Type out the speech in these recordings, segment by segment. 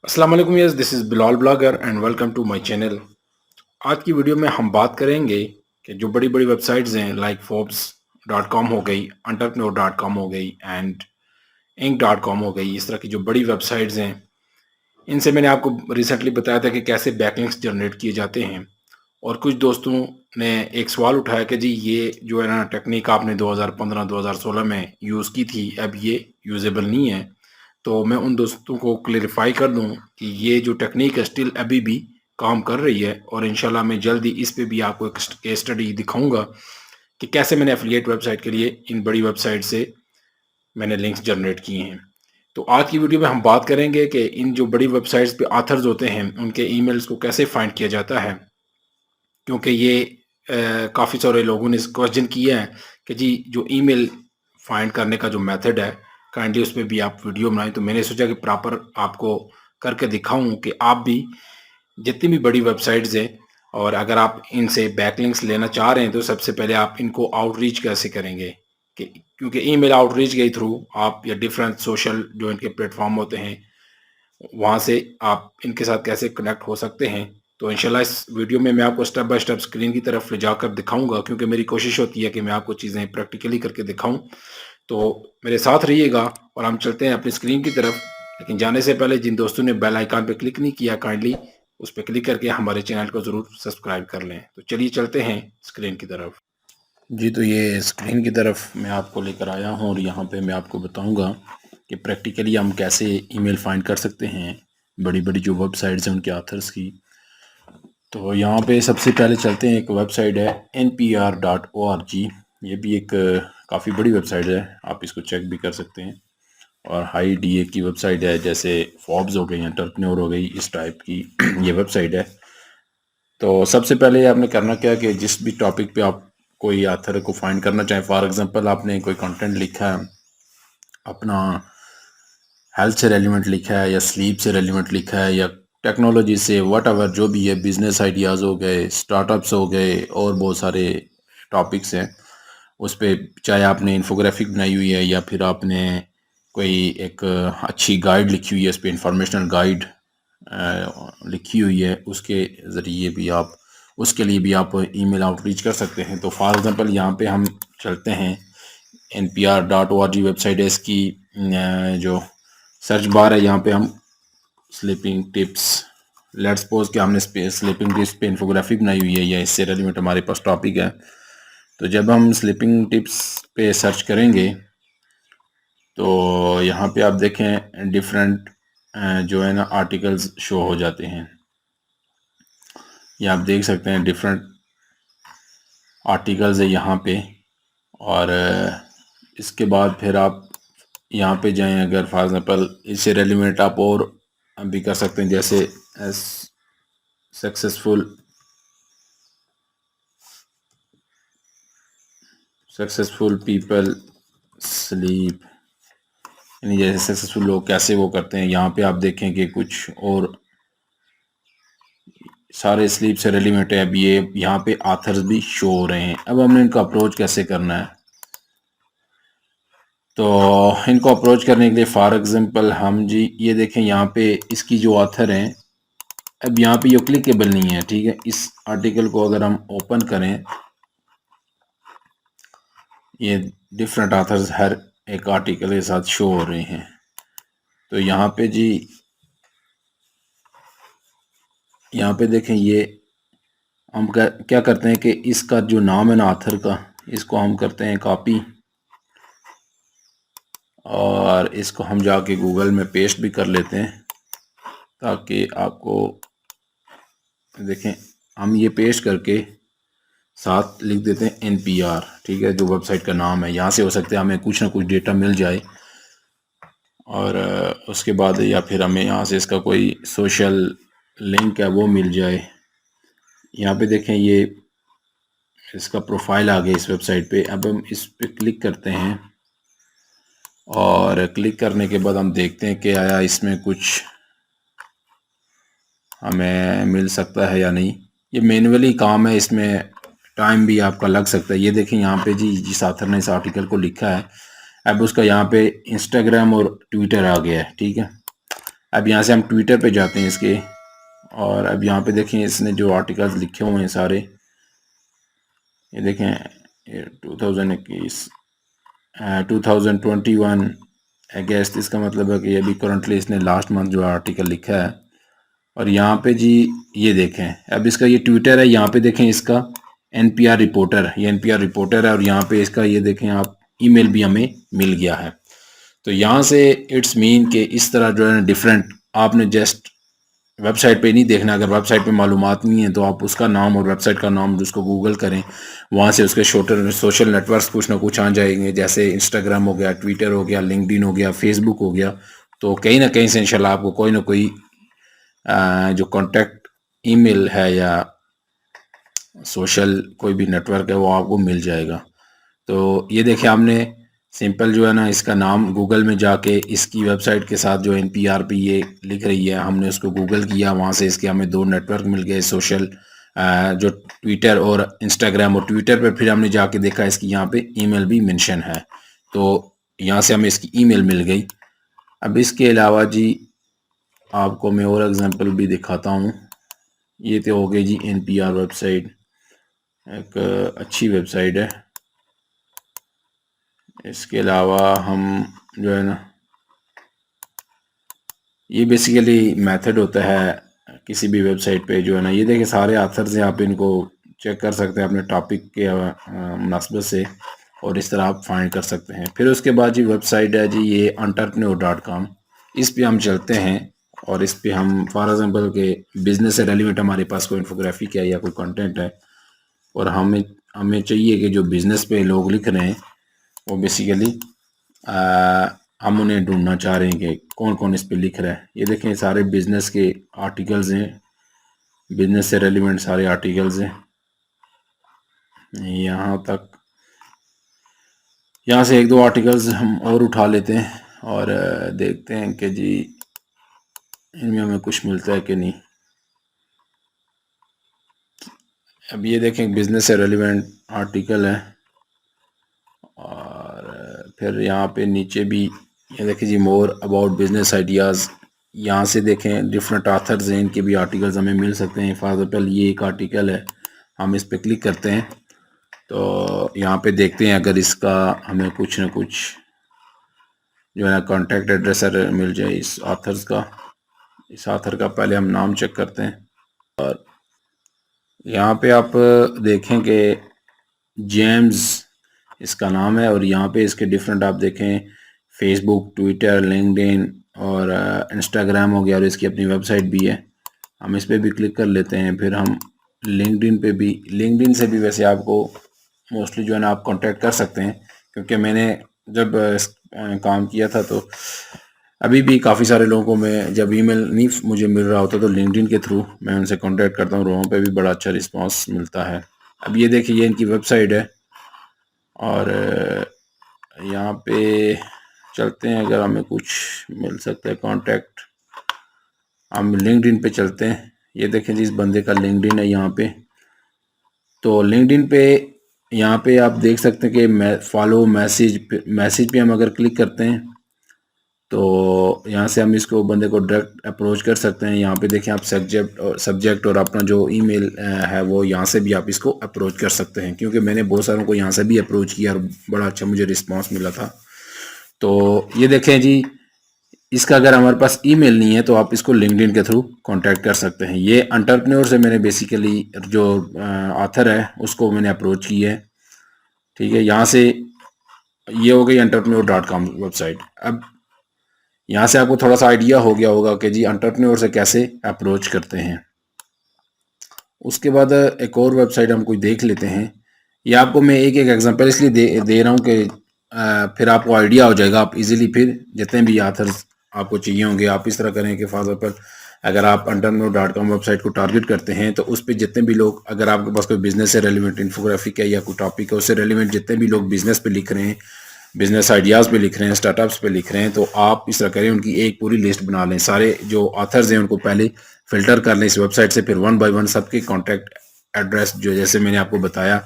अस्सलाम वालेकुम yes this is Bilal blogger and welcome to my channel. आज की वीडियो में हम बात करेंगे कि जो बड़ी बड़ी वेबसाइट्स हैं लाइक फोर्ब्स डॉट कॉम हो गई, एंटरप्रेन्योर डॉट कॉम हो गई एंड इंक डॉट कॉम हो गई, इस तरह की जो बड़ी वेबसाइट्स हैं इनसे मैंने आपको रिसेंटली बताया था कि कैसे बैकलिंक्स जनरेट किए जाते हैं। और कुछ दोस्तों ने एक सवाल उठाया कि जी ये जो है ना टेक्निक आपने 2015-2016 में यूज़ की थी, अब ये यूजेबल नहीं है। तो मैं उन दोस्तों को क्लेरिफाई कर दूं कि ये जो टेक्निक है स्टिल अभी भी काम कर रही है और इंशाल्लाह मैं जल्दी इस पे भी आपको एक केस स्टडी दिखाऊंगा कि कैसे मैंने एफिलिएट वेबसाइट के लिए इन बड़ी वेबसाइट से मैंने लिंक्स जनरेट किए हैं। तो आज की वीडियो में हम बात करेंगे कि इन जो बड़ी वेबसाइट्स पे ऑथर्स होते हैं उनके ईमेल्स को कैसे फाइंड किया जाता है, क्योंकि ये काफ़ी सारे लोगों ने क्वेश्चन किया है कि जी जो ईमेल फाइंड करने का जो मेथड है काइंडली उस पर भी आप वीडियो बनाएं। तो मैंने सोचा कि प्रॉपर आपको करके दिखाऊं कि आप भी जितनी भी बड़ी वेबसाइट्स हैं और अगर आप इनसे बैकलिंक्स लेना चाह रहे हैं तो सबसे पहले आप इनको आउटरीच कैसे करेंगे, कि क्योंकि ईमेल आउटरीच के थ्रू आप या डिफरेंट सोशल जो इनके प्लेटफॉर्म होते हैं वहाँ से आप इनके साथ कैसे कनेक्ट हो सकते हैं। तो इंशाल्लाह इस वीडियो में मैं आपको स्टेप बाय स्टेप स्क्रीन की तरफ ले जाकर दिखाऊंगा, क्योंकि मेरी कोशिश होती है कि मैं आपको चीज़ें प्रैक्टिकली करके दिखाऊं। तो मेरे साथ रहिएगा और हम चलते हैं अपनी स्क्रीन की तरफ। लेकिन जाने से पहले जिन दोस्तों ने बेल आइकन पे क्लिक नहीं किया काइंडली उस पर क्लिक करके हमारे चैनल को ज़रूर सब्सक्राइब कर लें। तो चलिए चलते हैं स्क्रीन की तरफ। जी तो ये स्क्रीन की तरफ मैं आपको लेकर आया हूँ और यहाँ पे मैं आपको बताऊँगा कि प्रैक्टिकली हम कैसे ईमेल फाइंड कर सकते हैं बड़ी बड़ी जो वेबसाइट्स हैं उनके ऑथर्स की। तो यहाँ पे सबसे पहले चलते हैं, एक वेबसाइट है npr.org। ये भी एक काफ़ी बड़ी वेबसाइट है, आप इसको चेक भी कर सकते हैं। और हाई डीए की वेबसाइट है, जैसे फॉर्ब्स हो गई, एंटरप्रेन्योर हो गई, इस टाइप की ये वेबसाइट है। तो सबसे पहले आपने करना क्या कि जिस भी टॉपिक पे आप कोई ऑथर को फाइंड करना चाहें, फॉर एग्जांपल आपने कोई कंटेंट लिखा है अपना, हेल्थ से रेलिवेंट लिखा है या स्लीप से रेलिवेंट लिखा है या टेक्नोलॉजी से, वट एवर जो भी है, बिजनेस आइडियाज़ हो गए, स्टार्टअप्स हो गए और बहुत सारे टॉपिक्स हैं उस पे, चाहे आपने इन्फोग्राफिक बनाई हुई है या फिर आपने कोई एक अच्छी गाइड लिखी हुई है, उस पर इंफॉर्मेशनल गाइड लिखी हुई है, उसके ज़रिए भी आप, उसके लिए भी आप ईमेल आउटरीच कर सकते हैं। तो फॉर एग्ज़ाम्पल यहाँ पे हम चलते हैं, npr.org वेबसाइट है इसकी, जो सर्च बार है यहाँ पे हम स्लीपिंग टिप्स, लेट्स सपोज कि हमने स्लीपिंग टिप्स पे इन्फोग्राफी बनाई हुई है या इससे रेलिवेंट हमारे पास टॉपिक है। तो जब हम स्लीपिंग टिप्स पे सर्च करेंगे तो यहाँ पे आप देखें डिफरेंट जो है ना आर्टिकल्स शो हो जाते हैं। ये आप देख सकते हैं डिफरेंट आर्टिकल्स है यहाँ पे। और इसके बाद फिर आप यहाँ पे जाएं, अगर फॉर एग्जांपल इससे रेलिवेंट आप और भी कर सकते हैं, जैसे सक्सेसफुल सक्सेसफुल पीपल स्लीप, यानी जैसे सक्सेसफुल लोग कैसे वो करते हैं। यहाँ पे आप देखें कि कुछ और सारे स्लीप से रेलिवेंट है। अब ये यहाँ पे आथर्स भी शो हो रहे हैं। अब हमने इनको अप्रोच कैसे करना है, तो इनको अप्रोच करने के लिए फॉर एग्जांपल हम जी ये देखें यहाँ पे इसकी जो ऑथर हैं, अब यहाँ पे ये क्लिकेबल नहीं है, ठीक है। इस आर्टिकल को अगर हम ओपन करें, ये डिफरेंट ऑथर्स हर एक आर्टिकल के साथ शो हो रहे हैं। तो यहाँ पे जी यहाँ पे देखें, ये हम क्या करते हैं कि इसका जो नाम है ना ऑथर का, इसको हम करते हैं कॉपी और इसको हम जाके गूगल में पेस्ट भी कर लेते हैं, ताकि आपको देखें। हम ये पेस्ट करके साथ लिख देते हैं NPR, ठीक है, जो वेबसाइट का नाम है। यहाँ से हो सकता है हमें कुछ ना कुछ डेटा मिल जाए और उसके बाद या फिर हमें यहाँ से इसका कोई सोशल लिंक है वो मिल जाए। यहाँ पे देखें ये इसका प्रोफाइल आ गया इस वेबसाइट पे। अब हम इस पे क्लिक करते हैं और क्लिक करने के बाद हम देखते हैं कि आया इसमें कुछ हमें मिल सकता है या नहीं। ये मैन्युअली काम है, इसमें टाइम भी आपका लग सकता है। ये देखें यहाँ पे जी जिस ऑथर ने इस आर्टिकल को लिखा है, अब उसका यहाँ पे इंस्टाग्राम और ट्विटर आ गया है, ठीक है। अब यहाँ से हम ट्विटर पे जाते हैं इसके, और अब यहाँ पे देखें इसने जो आर्टिकल्स लिखे हुए हैं सारे, ये देखें, ये 2021 2021 अगस्त, इसका मतलब है कि अभी करंटली इसने लास्ट मंथ जो आर्टिकल लिखा है। और यहाँ पे जी ये देखें, अब इसका ये ट्विटर है, यहाँ पे देखें इसका NPR रिपोर्टर, ये NPR रिपोर्टर है, और यहाँ पे इसका ये देखें आप ईमेल भी हमें मिल गया है। तो यहाँ से इट्स मीन कि इस तरह जो है डिफरेंट, आपने जस्ट वेबसाइट पे नहीं देखना, अगर वेबसाइट पे मालूमात नहीं है तो आप उसका नाम और वेबसाइट का नाम उसको गूगल करें, वहाँ से उसके सोशल नेटवर्क्स कुछ ना कुछ आ जाएंगे, जैसे इंस्टाग्राम हो गया, ट्विटर हो गया, लिंक्डइन हो गया, फेसबुक हो गया। तो कहीं ना कहीं से इंशाल्लाह आपको कोई ना कोई जो कॉन्टैक्ट ईमेल है या सोशल कोई भी नेटवर्क है वो आपको मिल जाएगा। तो ये देखिए आपने सिंपल जो है ना इसका नाम गूगल में जाके इसकी वेबसाइट के साथ जो NPR पे ये लिख रही है, हमने उसको गूगल किया, वहाँ से इसके हमें 2 नेटवर्क मिल गए सोशल, जो ट्विटर और इंस्टाग्राम। और ट्विटर पे फिर हमने जाके देखा इसकी यहाँ पे ईमेल भी मेंशन है, तो यहाँ से हमें इसकी ईमेल मिल गई। अब इसके अलावा जी आपको मैं और एग्जांपल भी दिखाता हूँ। ये तो हो गई जी NPR वेबसाइट, एक अच्छी वेबसाइट है। इसके अलावा हम जो है ना, ये बेसिकली मेथड होता है किसी भी वेबसाइट पे जो है ना, ये देखिए सारे आथर्स हैं, आप इनको चेक कर सकते हैं अपने टॉपिक के मुनासबत से, और इस तरह आप फाइंड कर सकते हैं। फिर उसके बाद जी वेबसाइट है जी ये entrepreneur.com, इस पे हम चलते हैं, और इस पे हम फॉर एग्जांपल के बिजनेस से रेलिवेंट हमारे पास कोई इन्फोग्राफिक है या कोई कंटेंट है, और हमें हमें चाहिए कि जो बिज़नेस पे लोग लिख रहे हैं वो बेसिकली हम उन्हें ढूंढना चाह रहे हैं कि कौन कौन इस पे लिख रहा है। ये देखें सारे बिजनेस के आर्टिकल्स हैं, बिजनेस से रेलिवेंट सारे आर्टिकल्स हैं यहाँ तक। यहाँ से 1-2 आर्टिकल्स हम और उठा लेते हैं और देखते हैं कि जी इनमें हमें कुछ मिलता है कि नहीं। अब ये देखें बिजनेस से रेलिवेंट आर्टिकल है, और फिर यहाँ पे नीचे भी ये देखें जी मोर अबाउट बिजनेस आइडियाज़, यहाँ से देखें डिफरेंट आथर्स हैं, इनके भी आर्टिकल्स हमें मिल सकते हैं। फॉर एग्जाम्पल ये एक आर्टिकल है, हम इस पर क्लिक करते हैं तो यहाँ पे देखते हैं अगर इसका हमें कुछ ना कुछ जो है ना कॉन्टैक्ट एड्रेस मिल जाए इस आथर्स का। इस आथर का पहले हम नाम चेक करते हैं, और यहाँ पे आप देखें कि जेम्स इसका नाम है, और यहाँ पे इसके डिफरेंट आप देखें फेसबुक, ट्विटर, लिंक्डइन और इंस्टाग्राम हो गया, और इसकी अपनी वेबसाइट भी है। हम इस पर भी क्लिक कर लेते हैं। फिर हम लिंक्डइन पे भी, लिंक्डइन से भी वैसे आपको मोस्टली जो है ना आप कांटेक्ट कर सकते हैं, क्योंकि मैंने जब काम किया था तो अभी भी काफ़ी सारे लोगों को मैं जब ईमेल नहीं मुझे मिल रहा होता तो लिंक्डइन के थ्रू मैं उनसे कांटेक्ट करता हूँ, वहाँ पे भी बड़ा अच्छा रिस्पांस मिलता है। अब ये देखिए ये इनकी वेबसाइट है, और यहाँ पे चलते हैं अगर हमें कुछ मिल सकता है कांटेक्ट, हम लिंक्डइन पे चलते हैं। ये देखें जी इस बंदे का लिंक्डइन है यहाँ पे। तो लिंक्डइन पे यहाँ पे आप देख सकते हैं कि फॉलो मैसेज पे हम अगर क्लिक करते हैं तो यहाँ से हम इसको बंदे को डायरेक्ट अप्रोच कर सकते हैं। यहाँ पे देखें आप सब्जेक्ट और अपना जो ईमेल है वो यहाँ से भी आप इसको अप्रोच कर सकते हैं, क्योंकि मैंने बहुत सारों को यहाँ से भी अप्रोच किया और बड़ा अच्छा मुझे रिस्पांस मिला था। तो ये देखें जी इसका अगर हमारे पास ईमेल नहीं है तो आप इसको लिंक्डइन के थ्रू कांटेक्ट कर सकते हैं। ये एंटरप्रेन्योर से मैंने बेसिकली जो ऑथर है उसको मैंने अप्रोच की है, ठीक है। यहाँ से ये हो गई entrepreneur.com वेबसाइट। अब यहाँ से आपको थोड़ा सा आइडिया हो गया होगा कि जी एंटरप्रेन्योर से कैसे अप्रोच करते हैं। उसके बाद एक और वेबसाइट हम कोई देख लेते हैं। ये आपको मैं एक एक एग्जांपल इसलिए दे रहा हूँ कि फिर आपको आइडिया हो जाएगा, आप इजीली फिर जितने भी आथर्स आपको चाहिए होंगे आप इस तरह करें कि फॉर एग्जांपल अगर आप entrepreneur.com वेबसाइट को टारगेट करते हैं तो उस पर जितने भी लोग, अगर आपके पास कोई बिजनेस से रेलिवेंट इन्फोग्राफिक है या कोई टॉपिक है उससे रेलिवेंट जितने भी लोग बिजनेस पे लिख रहे हैं, बिजनेस आइडियाज़ पे लिख रहे हैं, स्टार्टअप्स पे लिख रहे हैं, तो आप इस तरह करें उनकी एक पूरी लिस्ट बना लें। सारे जो ऑथर्स हैं उनको पहले फिल्टर कर लें इस वेबसाइट से, फिर 1 बाय 1 सबके कॉन्टैक्ट एड्रेस जो जैसे मैंने आपको बताया,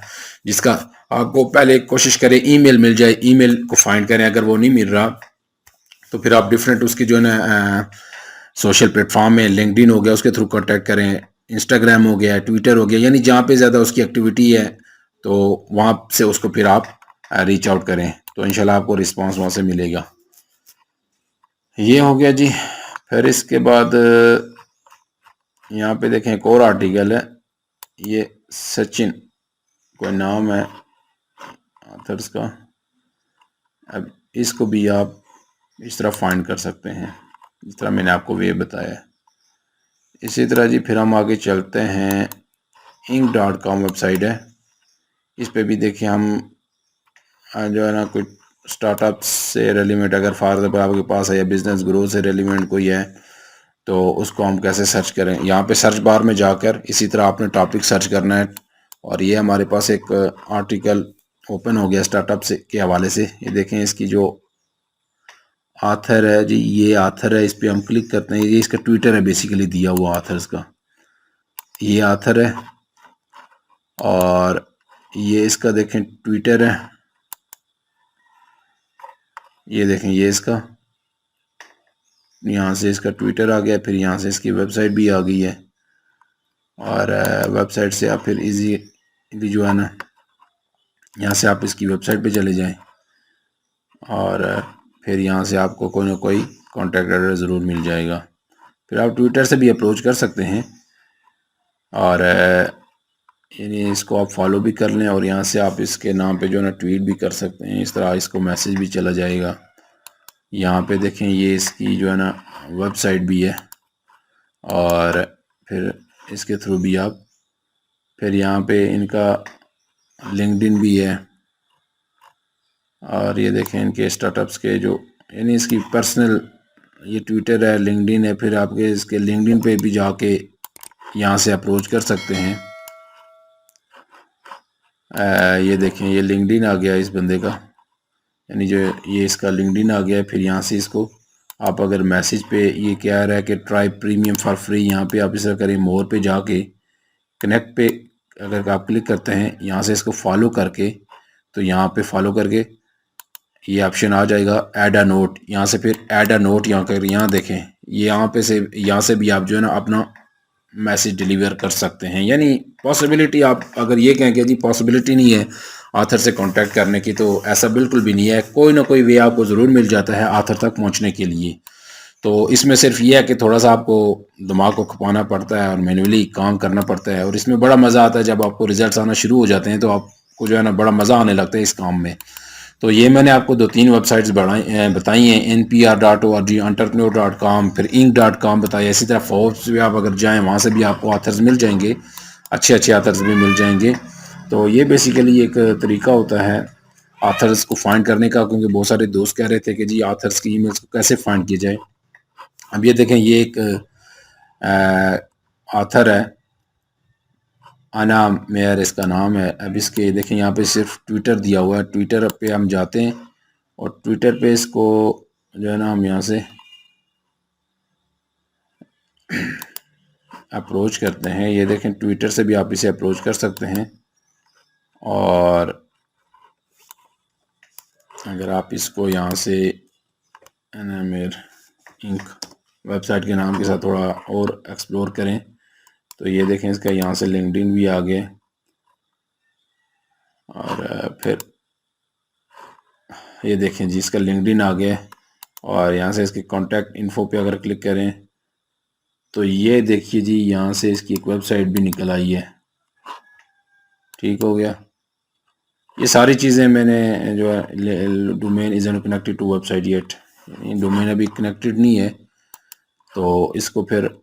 जिसका आपको पहले कोशिश करें ईमेल मिल जाए, ईमेल को फाइंड करें। अगर वो नहीं मिल रहा तो फिर आप डिफरेंट उसकी जो है ना सोशल प्लेटफॉर्म में लिंक्डइन हो गया उसके थ्रू कांटेक्ट करें, इंस्टाग्राम हो गया, ट्विटर हो गया, यानी जहाँ पे ज़्यादा उसकी एक्टिविटी है तो वहाँ से उसको फिर आप रीच आउट करें, तो इंशाल्लाह आपको रिस्पांस वहाँ से मिलेगा। ये हो गया जी। फिर इसके बाद यहाँ पे देखें एक और आर्टिकल है, ये सचिन कोई नाम है ऑथर्स का। अब इसको भी आप इस तरह फाइंड कर सकते हैं जिस तरह मैंने आपको वे बताया। इसी तरह जी फिर हम आगे चलते हैं, Inc.com वेबसाइट है, इस पे भी देखिए हम जो है ना कुछ स्टार्टअप से रेलिवेंट अगर फॉर एग्जाम्पल आपके पास है या बिजनेस ग्रोथ से रेलिवेंट कोई है तो उसको हम कैसे सर्च करें। यहाँ पे सर्च बार में जाकर इसी तरह आपने टॉपिक सर्च करना है, और ये हमारे पास एक आर्टिकल ओपन हो गया स्टार्टअप से के हवाले से। ये देखें इसकी जो आथर है जी, ये आथर है, इस पर हम क्लिक करते हैं, ये इसका ट्विटर है बेसिकली दिया हुआ आथर्स का, ये आथर है और ये इसका देखें ट्विटर है, ये देखें ये इसका, यहाँ से इसका ट्विटर आ गया, फिर यहाँ से इसकी वेबसाइट भी आ गई है, और वेबसाइट से आप फिर इजी जो है ना यहाँ से आप इसकी वेबसाइट पे चले जाएं और फिर यहाँ से आपको कोई ना कोई कॉन्टैक्ट एड्रेस ज़रूर मिल जाएगा। फिर आप ट्विटर से भी अप्रोच कर सकते हैं और यानी इसको आप फॉलो भी कर लें और यहाँ से आप इसके नाम पे जो है ना ट्वीट भी कर सकते हैं, इस तरह इसको मैसेज भी चला जाएगा। यहाँ पे देखें ये इसकी जो है ना वेबसाइट भी है और फिर इसके थ्रू भी आप फिर यहाँ पे इनका लिंक्डइन भी है, और ये देखें इनके स्टार्टअप्स के जो यानी इसकी पर्सनल ये ट्विटर है, लिंक्डइन है, फिर आपके इसके लिंक्डइन पे भी जाके यहाँ से अप्रोच कर सकते हैं। ये देखें ये लिंक्डइन आ गया इस बंदे का, यानी जो ये इसका लिंक्डइन आ गया। फिर यहाँ से इसको आप अगर मैसेज पे ये क्या रहा है कि ट्राई प्रीमियम फॉर फ्री, यहाँ पे आप इसे करें मोर पे जाके कनेक्ट पे अगर आप क्लिक करते हैं, यहाँ से इसको फॉलो करके, तो यहाँ पे फॉलो करके ये ऑप्शन आ जाएगा ऐड अ नोट, यहाँ से फिर ऐड अ नोट यहाँ कर, यहाँ देखें ये यहाँ पे से यहाँ से भी आप जो है ना अपना मैसेज डिलीवर कर सकते हैं। यानी पॉसिबिलिटी आप अगर ये कहें कि जी पॉसिबिलिटी नहीं है आथर से कांटेक्ट करने की, तो ऐसा बिल्कुल भी नहीं है, कोई ना कोई वे आपको ज़रूर मिल जाता है आथर तक पहुंचने के लिए। तो इसमें सिर्फ ये है कि थोड़ा सा आपको दिमाग को खपाना पड़ता है और मैन्युअली काम करना पड़ता है, और इसमें बड़ा मज़ा आता है जब आपको रिजल्ट्स आना शुरू हो जाते हैं तो आपको जो है ना बड़ा मज़ा आने लगता है इस काम में। तो ये मैंने आपको 2-3 वेबसाइट्स बताई हैं, npr.org, entrepreneur.com, फिर inc.com बताया। इसी तरह फोर्ब्स भी आप अगर जाएं वहाँ से भी आपको ऑथर्स मिल जाएंगे, अच्छे अच्छे ऑथर्स भी मिल जाएंगे। तो ये बेसिकली एक तरीका होता है ऑथर्स को फाइंड करने का, क्योंकि बहुत सारे दोस्त कह रहे थे कि जी ऑथर्स की ईमेल्स को कैसे फाइंड किया जाए। अब ये देखें ये एक ऑथर है, अना मेयर इसका नाम है। अब इसके देखें यहाँ पे सिर्फ ट्विटर दिया हुआ है, ट्विटर पे हम जाते हैं और ट्विटर पे इसको जो है ना हम यहाँ से अप्रोच करते हैं। ये देखें ट्विटर से भी आप इसे अप्रोच कर सकते हैं, और अगर आप इसको यहाँ से अना मेयर इंक वेबसाइट के नाम के साथ थोड़ा और एक्सप्लोर करें तो ये देखें इसका यहाँ से लिंक्डइन भी आ गया, और फिर ये देखें जी इसका लिंक्डइन आ गया, और यहाँ से इसके कॉन्टैक्ट इन्फो पे अगर क्लिक करें तो ये देखिए जी यहाँ से इसकी एक वेबसाइट भी निकल आई है। ठीक हो गया। ये सारी चीज़ें मैंने जो है domain is not connected to website yet, domain अभी कनेक्टेड नहीं है, तो इसको फिर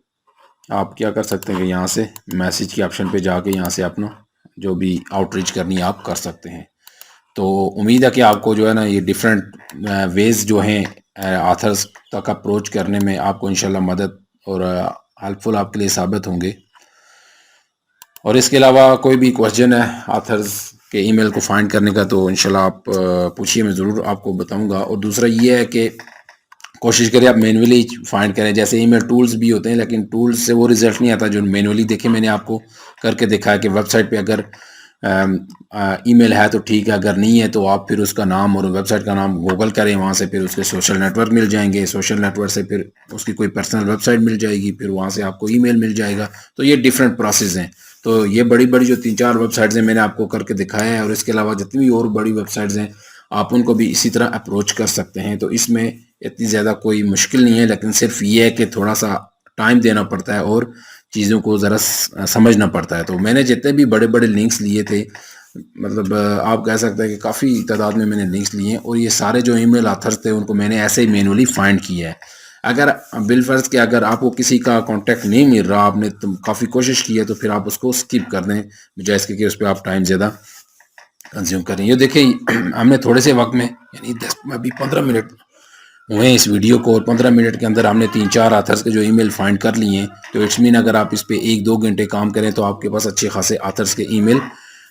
आप क्या कर सकते हैं कि यहाँ से मैसेज के ऑप्शन पे जाके यहाँ से अपना जो भी आउटरीच करनी है आप कर सकते हैं। तो उम्मीद है कि आपको जो है ना ये डिफरेंट वेज जो हैं ऑथर्स तक अप्रोच करने में आपको इंशाल्लाह मदद और हेल्पफुल आपके लिए साबित होंगे। और इसके अलावा कोई भी क्वेश्चन है ऑथर्स के ईमेल को फाइंड करने का तो इंशाल्लाह आप पूछिए, मैं ज़रूर आपको बताऊंगा। और दूसरा ये है कि कोशिश करें आप मैनुअली फाइंड करें, जैसे ईमेल टूल्स भी होते हैं लेकिन टूल्स से वो रिजल्ट नहीं आता जो मैनुअली। देखें मैंने आपको करके दिखाया कि वेबसाइट पे अगर ईमेल है तो ठीक है, अगर नहीं है तो आप फिर उसका नाम और वेबसाइट का नाम गूगल करें, वहाँ से फिर उसके सोशल नेटवर्क मिल जाएंगे, सोशल नेटवर्क से फिर उसकी कोई पर्सनल वेबसाइट मिल जाएगी, फिर वहाँ से आपको ईमेल मिल जाएगा। तो ये डिफरेंट प्रोसेस हैं। तो ये बड़ी बड़ी जो 3-4 वेबसाइट्स हैं मैंने आपको करके दिखाया है, और इसके अलावा जितनी भी और बड़ी वेबसाइट्स हैं आप उनको भी इसी तरह अप्रोच कर सकते हैं। तो इसमें इतनी ज़्यादा कोई मुश्किल नहीं है, लेकिन सिर्फ ये है कि थोड़ा सा टाइम देना पड़ता है और चीज़ों को ज़रा समझना पड़ता है। तो मैंने जितने भी बड़े बड़े लिंक्स लिए थे, मतलब आप कह सकते हैं कि काफ़ी तादाद में मैंने लिंक्स लिए हैं, और ये सारे जो ईमेल ऑथर्स थे उनको मैंने ऐसे ही मैनुअली फाइंड किया है। अगर बिलफर्ज के अगर आपको किसी का कांटेक्ट नहीं मिल रहा, आपने काफ़ी कोशिश की है, तो फिर आप उसको स्किप कर दें, बजाय इसके कि उस पर आप टाइम ज़्यादा कंज्यूम करें। ये देखिए हमने थोड़े से वक्त में, यानी 10 अभी 15 मिनट हुए इस वीडियो को, और 15 मिनट के अंदर हमने 3-4 आथर्स के जो ईमेल फाइंड कर लिए हैं। तो इट्स मीन अगर आप इस पे 1-2 घंटे काम करें तो आपके पास अच्छे खासे आथर्स के ईमेल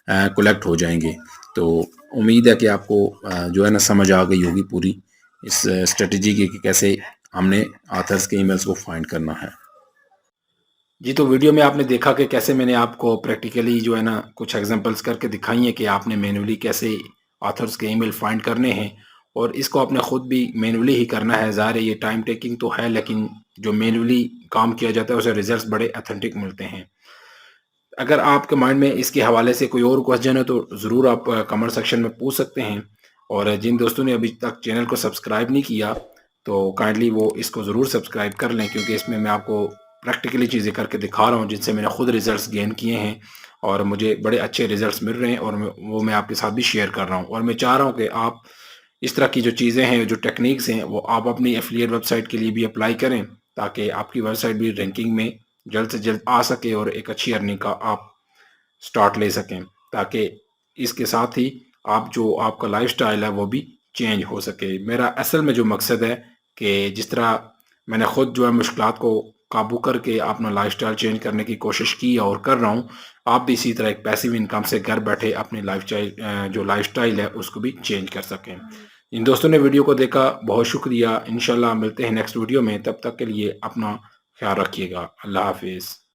कलेक्ट हो जाएंगे। तो उम्मीद है कि आपको जो है ना समझ आ गई होगी पूरी इस स्ट्रेटजी की कि कैसे हमने आथर्स के ईमेल्स को फाइंड करना है। जी, तो वीडियो में आपने देखा कि कैसे मैंने आपको प्रैक्टिकली जो है ना कुछ एग्जांपल्स करके दिखाई हैं कि आपने मैन्युअली कैसे ऑथर्स के ईमेल फाइंड करने हैं, और इसको आपने खुद भी मैन्युअली ही करना है। ज़ाहिर है ये टाइम टेकिंग तो है, लेकिन जो मैन्युअली काम किया जाता है उसे रिजल्ट्स बड़े ऑथेंटिक मिलते हैं। अगर आपके माइंड में इसके हवाले से कोई और क्वेश्चन है तो ज़रूर आप कमेंट सेक्शन में पूछ सकते हैं। और जिन दोस्तों ने अभी तक चैनल को सब्सक्राइब नहीं किया तो काइंडली वो इसको ज़रूर सब्सक्राइब कर लें, क्योंकि इसमें मैं आपको प्रैक्टिकली चीज़ें करके दिखा रहा हूँ जिनसे मैंने खुद रिजल्ट्स गेन किए हैं, और मुझे बड़े अच्छे रिजल्ट्स मिल रहे हैं, और वो मैं आपके साथ भी शेयर कर रहा हूँ। और मैं चाह रहा हूँ कि आप इस तरह की जो चीज़ें हैं, जो टेक्निक्स हैं, वो आप अपनी एफिलिएट वेबसाइट के लिए भी अप्लाई करें, ताकि आपकी वेबसाइट भी रैंकिंग में जल्द से जल्द आ सके और एक अच्छी अर्निंग का आप स्टार्ट ले सकें, ताकि इसके साथ ही आप जो आपका लाइफ़स्टाइल है वो भी चेंज हो सके। मेरा असल में जो मकसद है कि जिस तरह मैंने खुद जो है मुश्किलात को काबू करके अपना लाइफ़स्टाइल चेंज करने की कोशिश की और कर रहा हूँ, आप भी इसी तरह एक पैसिव इनकम से घर बैठे अपनी जो लाइफ़स्टाइल है उसको भी चेंज कर सकें। जिन दोस्तों ने वीडियो को देखा बहुत शुक्रिया। इंशाल्लाह मिलते हैं नेक्स्ट वीडियो में, तब तक के लिए अपना ख्याल रखिएगा। अल्लाह हाफ़िज़।